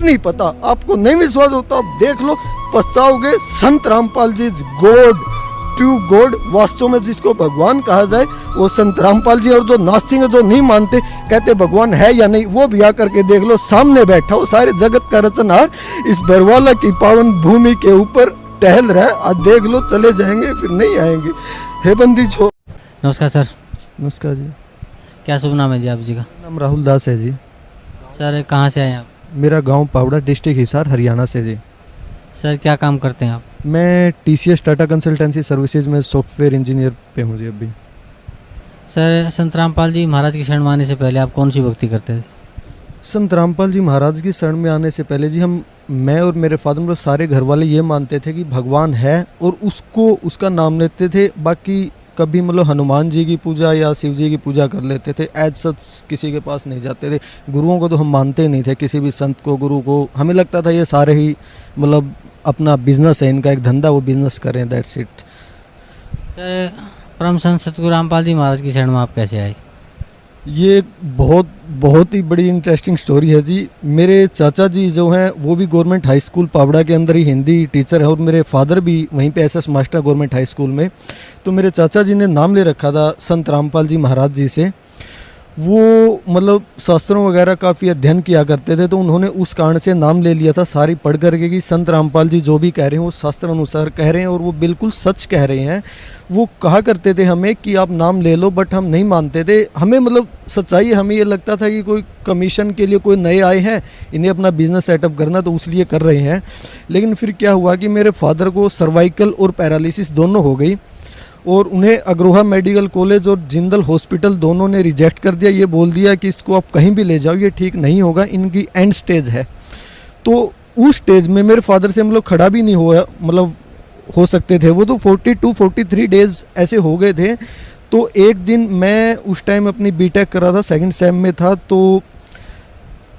नहीं पता, आपको नहीं विश्वास होता आप देख लो, पछताओगे। संत Rampal ji is God, true God, वास्तव में जिसको भगवान कहा जाए वो संत रामपाल जी। और जो नास्तिक है, जो नहीं मानते, कहते भगवान है या नहीं, वो भी आकर के देख लो, सामने बैठा हो, सारे जगत का रचनहार इस बरवाला की पावन भूमि के ऊपर टहल रहा है। आज देख लो, चले जाएंगे फिर नहीं आएंगे। हे बंदी छो। नमस्कार सर। नमस्कार जी। क्या शुभ नाम है जी आप जी का? नाम राहुल दास है जी। सर कहाँ से आए आप? मेरा गांव पावड़ा, डिस्ट्रिक्ट हिसार, हरियाणा से जी। सर क्या काम करते हैं आप? मैं TCS टाटा कंसल्टेंसी सर्विसेज में सॉफ्टवेयर इंजीनियर पे हूँ जी अभी। सर संत रामपाल जी महाराज की शरण में आने से पहले आप कौन सी भक्ति करते थे? संत रामपाल जी महाराज की शरण में आने से पहले जी मैं और मेरे फादर मतलब सारे घर वाले ये मानते थे कि भगवान है और उसका नाम लेते थे। बाकी कभी मतलब हनुमान जी की पूजा या शिव जी की पूजा कर लेते थे, एज सच किसी के पास नहीं जाते थे। गुरुओं को तो हम मानते नहीं थे, किसी भी संत को, गुरु को। हमें लगता था ये सारे ही मतलब अपना बिजनेस है, इनका एक धंधा, वो बिजनेस करें, दैट्स इट। सर परम संत सतगुरु रामपाल जी महाराज की शरण में आप कैसे आए? ये बहुत ही बड़ी इंटरेस्टिंग स्टोरी है जी। मेरे चाचा जी जो हैं वो भी गवर्नमेंट हाई स्कूल पावड़ा के अंदर ही हिंदी टीचर है और मेरे फादर भी वहीं पे SS master government high school में। तो मेरे चाचा जी ने नाम ले रखा था संत रामपाल जी महाराज जी से। वो मतलब शास्त्रों वगैरह काफ़ी अध्ययन किया करते थे, तो उन्होंने उस कारण से नाम ले लिया था सारी पढ़ करके कि संत रामपाल जी जो भी कह रहे हैं वो शास्त्र अनुसार कह रहे हैं और वो बिल्कुल सच कह रहे हैं। वो कहा करते थे हमें कि आप नाम ले लो, बट हम नहीं मानते थे। हमें मतलब सच्चाई, हमें ये लगता था कि कोई कमीशन के लिए कोई नए आए हैं, इन्हें अपना बिजनेस सेटअप करना, तो उसलिए कर रहे हैं। लेकिन फिर क्या हुआ कि मेरे फादर को सर्वाइकल और पैरालिसिस दोनों हो गई और उन्हें अग्रोहा मेडिकल कॉलेज और जिंदल हॉस्पिटल दोनों ने रिजेक्ट कर दिया। ये बोल दिया कि इसको आप कहीं भी ले जाओ, ये ठीक नहीं होगा, इनकी एंड स्टेज है। तो उस स्टेज में मेरे फादर से हम लोग खड़ा भी नहीं हुआ, मतलब हो सकते थे। वो तो 42-43 डेज ऐसे हो गए थे। तो एक दिन मैं उस टाइम अपनी बीटेक कर रहा था, सेकंड सेम में था, तो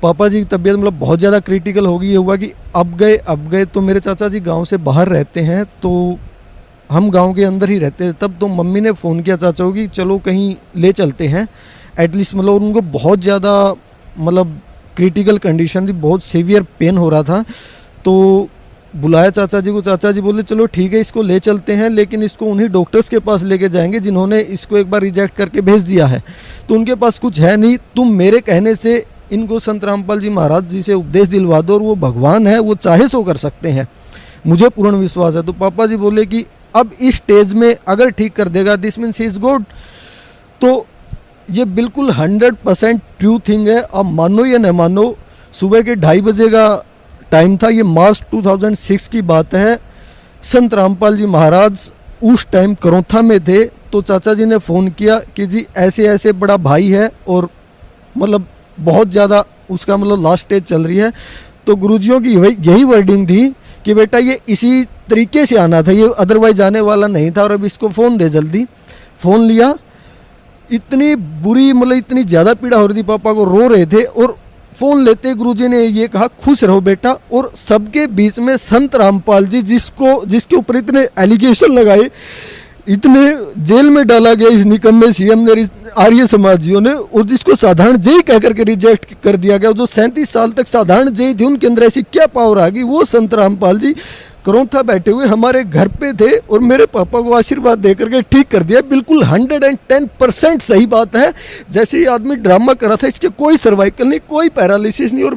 पापा जी की तबीयत मतलब बहुत ज़्यादा क्रिटिकल हो गई। ये हुआ कि अब गए। तो मेरे चाचा जी गाँव से बाहर रहते हैं, तो हम गांव के अंदर ही रहते थे तब। तो मम्मी ने फ़ोन किया चाचा को कि चलो कहीं ले चलते हैं एटलीस्ट। मतलब उनको बहुत ज़्यादा मतलब क्रिटिकल कंडीशन थी, बहुत सीवियर पेन हो रहा था। तो बुलाया चाचा जी को। चाचा जी बोले चलो ठीक है, इसको ले चलते हैं, लेकिन इसको उन्हीं डॉक्टर्स के पास लेके जाएंगे जिन्होंने इसको एक बार रिजेक्ट करके भेज दिया है। तो उनके पास कुछ है नहीं, तुम मेरे कहने से इनको संत रामपाल जी महाराज जी से उपदेश दिलवा दो और वो भगवान है, वो चाहे सो कर सकते हैं, मुझे पूर्ण विश्वास है। तो पापा जी बोले कि अब इस स्टेज में अगर ठीक कर देगा, this means he is good. तो ये बिल्कुल 100% ट्रू थिंग है, आप मानो या न मानो। सुबह के 2:30 बजे का टाइम था, ये मार्च 2006 की बात है। संत रामपाल जी महाराज उस टाइम करौथा में थे। तो चाचा जी ने फ़ोन किया कि जी ऐसे ऐसे बड़ा भाई है और मतलब बहुत ज़्यादा उसका मतलब लास्ट स्टेज चल रही है। तो गुरुजियों की यही वर्डिंग थी कि बेटा ये इसी तरीके से आना था, ये अदरवाइज जाने वाला नहीं था, और अब इसको फ़ोन दे जल्दी। फ़ोन लिया, इतनी बुरी मतलब इतनी ज़्यादा पीड़ा हो रही थी, पापा को रो रहे थे। और फ़ोन लेते गुरुजी ने ये कहा खुश रहो बेटा। और सबके बीच में संत रामपाल जी जिसके ऊपर इतने एलिगेशन लगाए, इतने जेल में डाला गया इस निकम्मे CM ने, आर्य समाजियों ने, और जिसको साधारण जेई कह करके रिजेक्ट कर दिया गया। जो 37 साल तक साधारण जेई थे, उनके अंदर ऐसी क्या पावर आ गई। वो संत रामपाल जी करौथा बैठे हुए हमारे घर पे थे और मेरे पापा को आशीर्वाद दे करके ठीक कर दिया। बिल्कुल 110% सही बात है। जैसे ये आदमी ड्रामा कर रहा था, इसके कोई सर्वाइकल नहीं, कोई पैरालिसिस नहीं। और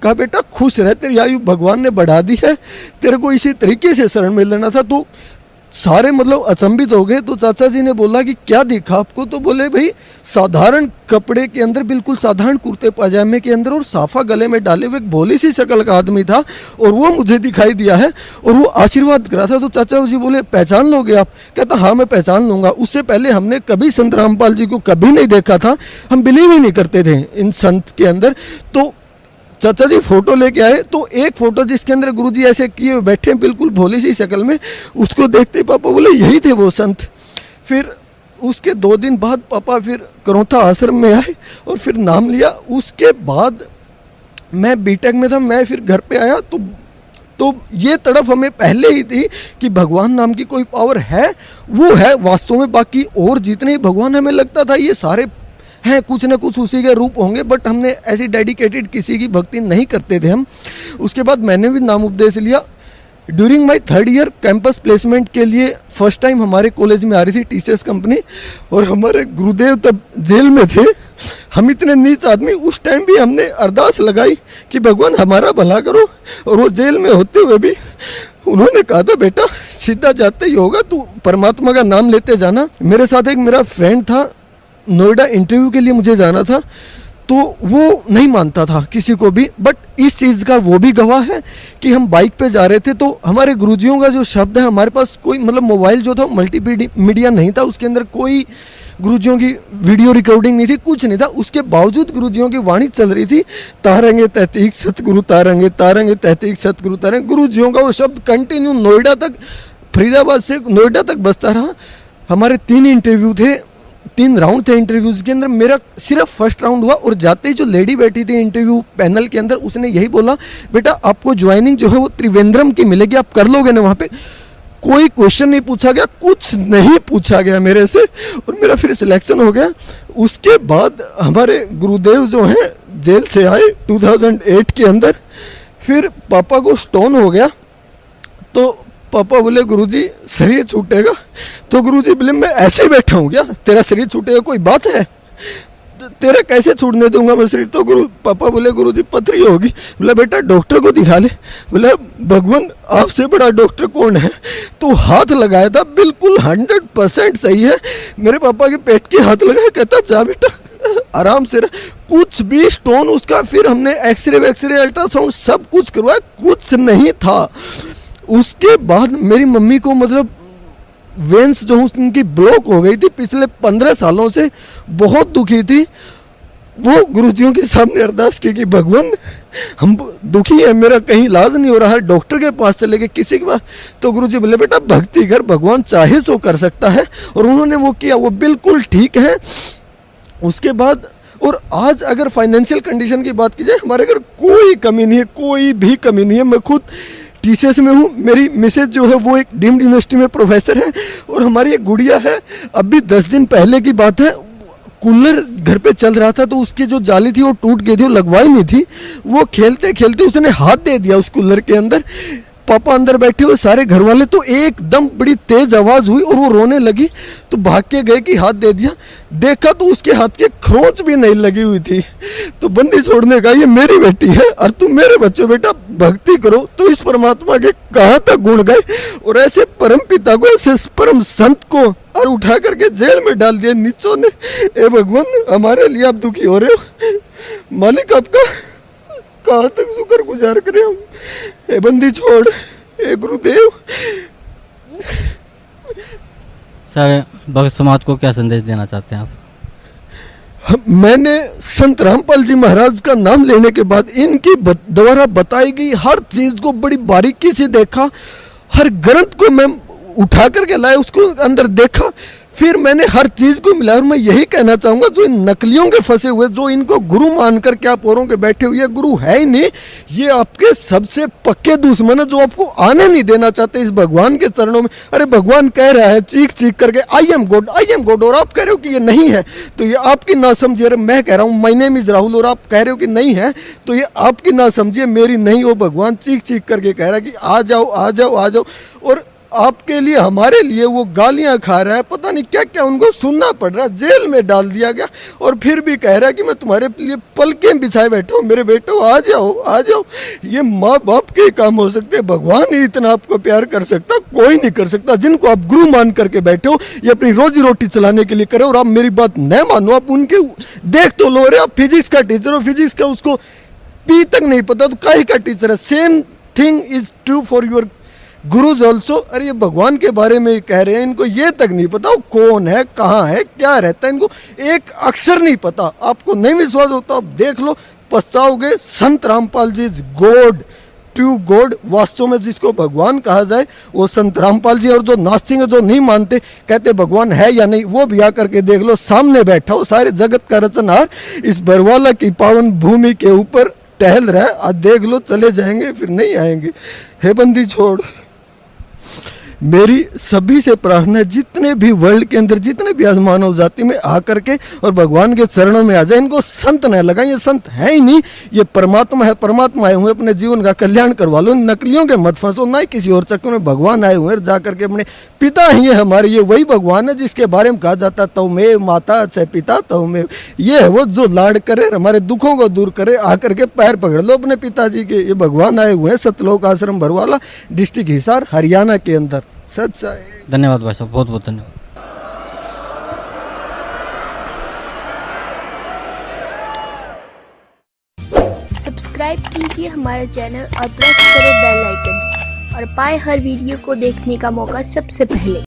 कहा बेटा खुश रह, तेरी आयु भगवान ने बढ़ा दी है, तेरे को इसी तरीके से शरण में लेना था। तो सारे मतलब अचंभित हो गए। तो चाचा जी ने बोला कि क्या दिखा आपको? तो बोले भाई साधारण कपड़े के अंदर, बिल्कुल साधारण कुर्ते पजामे के अंदर और साफा गले में डाले हुए एक भोली सी शक्ल का आदमी था और वो मुझे दिखाई दिया है और वो आशीर्वाद करा था। तो चाचा जी बोले पहचान लोगे आप? कहता हाँ मैं पहचान लूँगा। उससे पहले हमने कभी संत रामपाल जी को कभी नहीं देखा था, हम बिलीव ही नहीं करते थे इन संत के अंदर। तो चाचा जी फोटो लेके आए, तो एक फोटो जिसके अंदर गुरुजी ऐसे किए बैठे बिल्कुल भोली सी शक्ल में, उसको देखते पापा बोले यही थे वो संत। फिर उसके 2 दिन बाद पापा फिर करौथा आश्रम में आए और फिर नाम लिया। उसके बाद मैं बीटेक में था, मैं फिर घर पे आया। तो ये तड़फ हमें पहले ही थी कि भगवान नाम की कोई पावर है, वो है वास्तव में। बाकी और जितने भगवान हमें लगता था ये सारे हैं, कुछ ना कुछ उसी के रूप होंगे, बट हमने ऐसी डेडिकेटेड किसी की भक्ति नहीं करते थे हम। उसके बाद मैंने भी नाम उपदेश लिया। During my 3rd year campus placement के लिए फर्स्ट टाइम हमारे कॉलेज में आ रही थी टीसीएस कंपनी, और हमारे गुरुदेव तब जेल में थे। हम इतने नीच आदमी, उस टाइम भी हमने अरदास लगाई कि भगवान हमारा भला करो, और वो जेल में होते हुए भी उन्होंने कहा था बेटा सीधा जाते ही होगा, तू परमात्मा का नाम लेते जाना। मेरे साथ एक मेरा फ्रेंड था, नोएडा इंटरव्यू के लिए मुझे जाना था, तो वो नहीं मानता था किसी को भी, बट इस चीज़ का वो भी गवाह है कि हम बाइक पे जा रहे थे, तो हमारे गुरुजियों का जो शब्द है, हमारे पास कोई मतलब मोबाइल जो था मल्टीमीडिया नहीं था, उसके अंदर कोई गुरुजियों की वीडियो रिकॉर्डिंग नहीं थी, कुछ नहीं था। उसके बावजूद गुरुजियों की वाणी चल रही थी, तारंगे तहतीक सतगुरु तारंगे, तारंगे तहतीक सतगुरु तारंगे। गुरुजियों का वो शब्द कंटिन्यू नोएडा तक, फरीदाबाद से नोएडा तक बजता रहा। हमारे 3 इंटरव्यू थे, 3 राउंड थे इंटरव्यूज़ के अंदर, मेरा सिर्फ फर्स्ट राउंड हुआ, और जाते ही जो लेडी बैठी थी इंटरव्यू पैनल के अंदर, उसने यही बोला बेटा आपको ज्वाइनिंग जो है वो त्रिवेंद्रम की मिलेगी, आप कर लोगे ना वहाँ पे। कोई क्वेश्चन नहीं पूछा गया, कुछ नहीं पूछा गया मेरे से, और मेरा फिर सिलेक्शन हो गया। उसके बाद हमारे गुरुदेव जो हैं जेल से आए 2008 के अंदर, फिर पापा को स्टोन हो गया, तो पापा बोले गुरुजी शरीर छूटेगा, तो गुरुजी बोले मैं ऐसे ही बैठा हूँ क्या, तेरा शरीर छूटेगा कोई बात है, तेरा कैसे छूटने दूंगा मैं शरीर। तो पापा बोले गुरुजी पथरी होगी। बोला बेटा डॉक्टर को दिखा ले। बोला भगवान आपसे बड़ा डॉक्टर कौन है। तो हाथ लगाया था, बिल्कुल 100% सही है। मेरे पापा के पेट के हाथ लगाया, कहता जा बेटा आराम से रह, कुछ भी स्टोन उसका। फिर हमने एक्सरे अल्ट्रासाउंड सब कुछ करवाया, कुछ नहीं था। उसके बाद मेरी मम्मी को मतलब वेंस जो उनकी ब्लॉक हो गई थी पिछले 15 सालों से, बहुत दुखी थी। वो गुरुजियों के सामने अरदास की कि भगवान हम दुखी है, मेरा कहीं इलाज नहीं हो रहा है, डॉक्टर के पास चले गए, किसी के पास। तो गुरुजी बोले बेटा भक्ति कर, भगवान चाहे सो कर सकता है, और उन्होंने वो किया, वो बिल्कुल ठीक है। उसके बाद और आज अगर फाइनेंशियल कंडीशन की बात की जाए, हमारे घर कोई कमी नहीं है, कोई भी कमी नहीं है। मैं खुद टीसीएस में हूँ, मेरी मिसेज जो है वो एक डीम्ड यूनिवर्सिटी में प्रोफेसर है, और हमारी एक गुड़िया है। अभी 10 दिन पहले की बात है, कूलर घर पे चल रहा था, तो उसकी जो जाली थी वो टूट गई थी, वो लगवाई नहीं थी। वो खेलते खेलते उसने हाथ दे दिया उस कूलर के अंदर। पापा अंदर बैठे हुए, सारे घर वाले, तो एकदम बड़ी तेज आवाज़ हुई और वो रोने लगी। तो भाग के गए कि हाथ दे दिया, देखा तो उसके हाथ के खरोंच भी नहीं लगी हुई थी। तो बंदी छोड़ने का, ये मेरी बेटी है और तुम मेरे बच्चे, बेटा भक्ति करो। तो इस परमात्मा के कहाँ तक गुण गए, और ऐसे परम पिता को, ऐसे परम संत को और उठा करके जेल में डाल दिया नीचों ने। ए भगवान हमारे लिए आप दुखी हो रहे हो, मालिक आपका कहाँ तक शुक्र गुजार करें हम। ए बंदी छोड़, ए गुरुदेव। सर भक्त समाज को क्या संदेश देना चाहते हैं आप? मैंने संत रामपाल जी महाराज का नाम लेने के बाद इनकी द्वारा बताई गई हर चीज को बड़ी बारीकी से देखा, हर ग्रंथ को मैं उठा करके लाया, उसको अंदर देखा, फिर मैंने हर चीज को मिलाया। और मैं यही कहना चाहूंगा, जो इन नकलियों के फंसे हुए, जो इनको गुरु मानकर के आप औरों के बैठे हुए, ये गुरु है ही नहीं, ये आपके सबसे पक्के दुश्मन है, जो आपको आने नहीं देना चाहते इस भगवान के चरणों में। अरे भगवान कह रहा है चीख चीख करके I am God, I am God, और आप कह रहे हो कि ये नहीं है, तो ये आपकी ना समझिए। अरे मैं कह रहा हूँ माय नेम इज राहुल, और आप कह रहे हो कि नहीं है, तो ये आपकी ना समझिए, मेरी नहीं। हो भगवान चीख चीख करके कह रहा है कि आ जाओ आ जाओ आ जाओ। और आपके लिए, हमारे लिए वो गालियां खा रहा है, पता नहीं क्या क्या उनको सुनना पड़ रहा है, जेल में डाल दिया गया, और फिर भी कह रहा है कि मैं तुम्हारे लिए पलकें बिछाए बैठा हूँ, मेरे बेटो आ जाओ आ जाओ। ये माँ बाप के काम हो सकते, भगवान ही इतना आपको प्यार कर सकता, कोई नहीं कर सकता। जिनको आप गुरु मान करके बैठे हो, ये अपनी रोजी रोटी चलाने के लिए करे, और आप मेरी बात न मानो, आप उनके देख तो लो। रहे आप फिजिक्स का टीचर हो, फिजिक्स का उसको पी तक नहीं पता, तो काहे का टीचर है। Same thing is true for your gurus also. अरे ये भगवान के बारे में कह रहे हैं, इनको ये तक नहीं पता वो कौन है, कहाँ है, क्या रहता है, इनको एक अक्षर नहीं पता। आपको नहीं विश्वास होता आप देख लो, पछताओगे। संत Rampal ji is God, true God. वास्तव में जिसको भगवान कहा जाए वो संत रामपाल जी। और जो नास्तिक है, जो नहीं मानते, कहते भगवान है या नहीं, वो भी आकर के देख लो, सामने बैठा हो, सारे जगत का रचनहार इस बरवाला की पावन भूमि के ऊपर टहल रहा है। आज देख लो, चले जाएंगे फिर नहीं आएंगे। हे बंदी छोड़, मेरी सभी से प्रार्थना है, जितने भी वर्ल्ड के अंदर जितने भी आज मानव जाति में आकर के और भगवान के चरणों में आ जाए। इनको संत न लगाएं, ये संत है ही नहीं, ये परमात्मा है। परमात्मा आए हुए अपने जीवन का कल्याण करवा लो, नकलियों के मत फंसो, ना ही किसी और चक्कर में। भगवान आए हुए जा करके अपने पिता ही है हमारे, ये वही भगवान है जिसके बारे में कहा जाता है तव में माता चाहे पिता तव में। ये है वो जो लाड करे, हमारे दुखों को दूर करे। आकर के पैर पकड़ लो अपने पिताजी के। ये भगवान आए हुए हैं सतलोक आश्रम बरवाला, डिस्ट्रिक्ट हिसार, हरियाणा के अंदर। सच्चा है। धन्यवाद भाई साहब, बहुत बहुत धन्यवाद। सब्सक्राइब कीजिए हमारा चैनल और प्रेस करें बेल आइकन और पाएं हर वीडियो को देखने का मौका सबसे पहले।